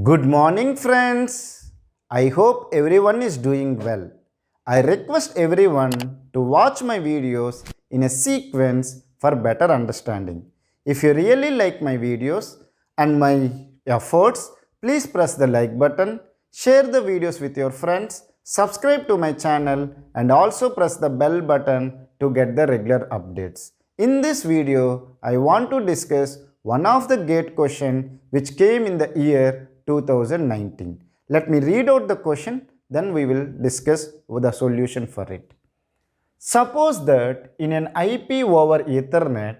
Good morning, friends. I hope everyone is doing well. I request everyone to watch my videos in a sequence for better understanding. If you really like my videos and my efforts, please press the like button, share the videos with your friends, subscribe to my channel, and also press the bell button to get the regular updates. In this video, I want to discuss one of the GATE question which came in the year 2019. Let me read out the question, then we will discuss the solution for it. Suppose that in an IP over Ethernet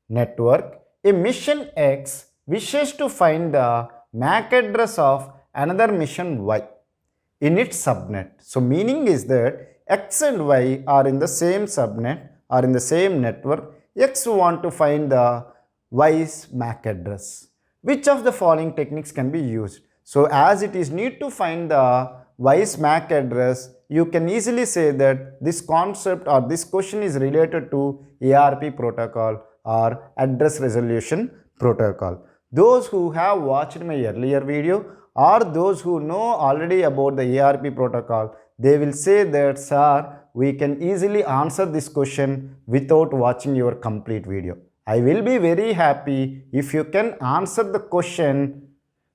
network, a mission X wishes to find the MAC address of another mission Y in its subnet. So meaning is that X and Y are in the same subnet or in the same network. X want to find the Y's MAC address. Which of the following techniques can be used? So as it is need to find the Y's MAC address, you can easily say that this concept or this question is related to ARP protocol or address resolution protocol. Those who have watched my earlier video or those who know already about the ARP protocol, they will say that, sir, we can easily answer this question without watching your complete video. I will be very happy if you can answer the question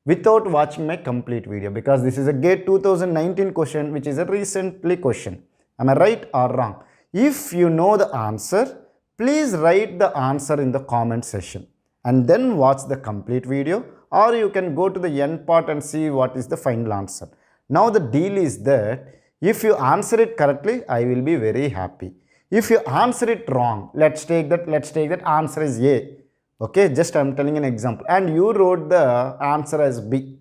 without watching my complete video, because this is a GATE 2019 question which is a recently question. Am I right or wrong? If you know the answer, please write the answer in the comment section and then watch the complete video, or you can go to the end part and see what is the final answer. Now the deal is that if you answer it correctly, I will be very happy. If you answer it wrong, let's take that answer is A. Okay, just I am telling an example, and you wrote the answer as B,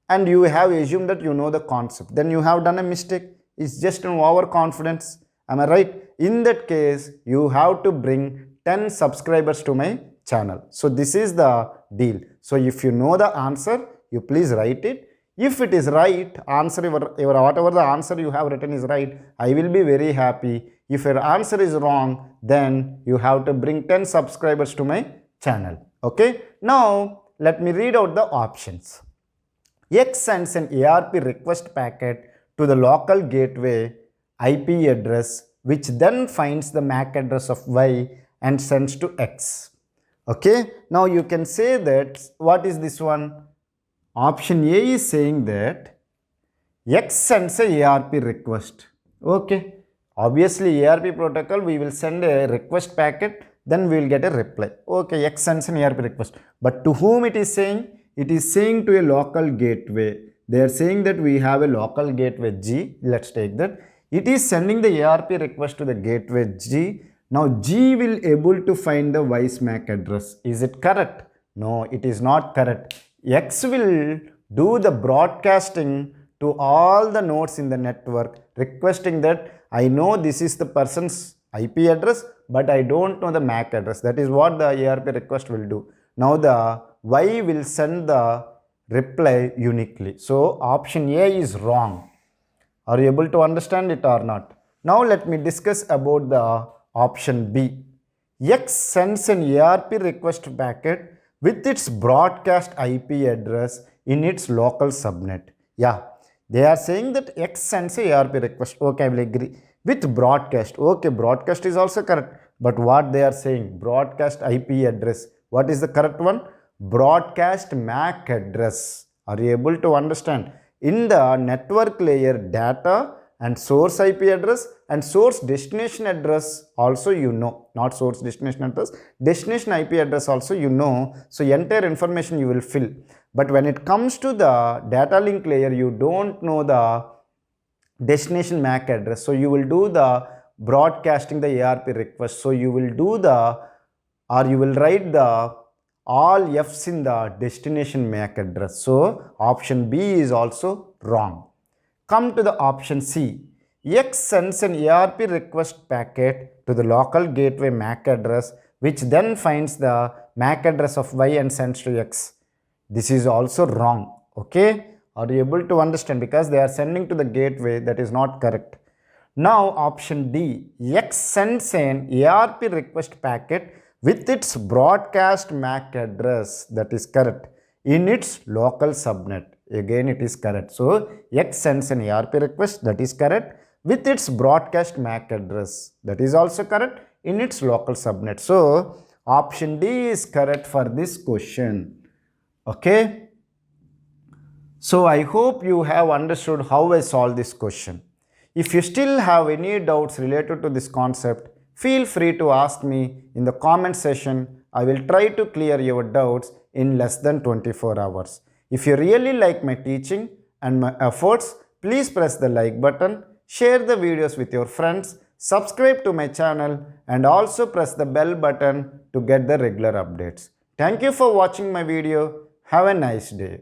and you have assumed that you know the concept, then you have done a mistake. It's just an overconfidence. Am I right? In that case, you have to bring 10 subscribers to my channel. So this is the deal. So if you know the answer, you please write it. If it is right, answer your whatever the answer you have written is right, I will be very happy. If your answer is wrong, then you have to bring 10 subscribers to my channel. Okay. Now let me read out the options. X sends an ARP request packet to the local gateway IP address, which then finds the MAC address of Y and sends to X. Okay. Now you can say that, what is this one? Option A is saying that X sends a ARP request. Okay. Obviously, ARP protocol, we will send a request packet, then we will get a reply. Okay, X sends an ARP request. But to whom it is saying? It is saying to a local gateway. They are saying that we have a local gateway G. Let's take that. It is sending the ARP request to the gateway G. Now, G will able to find the Y's MAC address. Is it correct? No, it is not correct. X will do the broadcasting to all the nodes in the network, requesting that I know this is the person's IP address, but I don't know the MAC address. That is what the ARP request will do. Now the Y will send the reply uniquely. So option A is wrong. Are you able to understand it or not? Now let me discuss about the option B. X sends an ARP request packet with its broadcast IP address in its local subnet. Yeah, they are saying that X sends a ARP request. Okay, I will agree. With broadcast. Okay, broadcast is also correct. But what they are saying? Broadcast IP address. What is the correct one? Broadcast MAC address. Are you able to understand? In the network layer, data and source IP address and source destination address also you know. Not source destination address. Destination IP address also you know. So entire information you will fill. But when it comes to the data link layer, you don't know the destination MAC address. So you will do the broadcasting the ARP request. So you will do the, or you will write the all F's in the destination MAC address. So option B is also wrong. Come to the option C. X sends an ARP request packet to the local gateway MAC address, which then finds the MAC address of Y and sends to X. This is also wrong. Okay. Are you able to understand? Because they are sending to the gateway, that is not correct. Now option D. X sends an ARP request packet with its broadcast MAC address, that is correct, in its local subnet. Again, it is correct. So, X sends an ARP request, that is correct, with its broadcast MAC address, that is also correct, in its local subnet. So, option D is correct for this question. Okay. So, I hope you have understood how I solve this question. If you still have any doubts related to this concept, feel free to ask me in the comment section. I will try to clear your doubts in less than 24 hours. If you really like my teaching and my efforts, please press the like button, share the videos with your friends, subscribe to my channel and also press the bell button to get the regular updates. Thank you for watching my video. Have a nice day.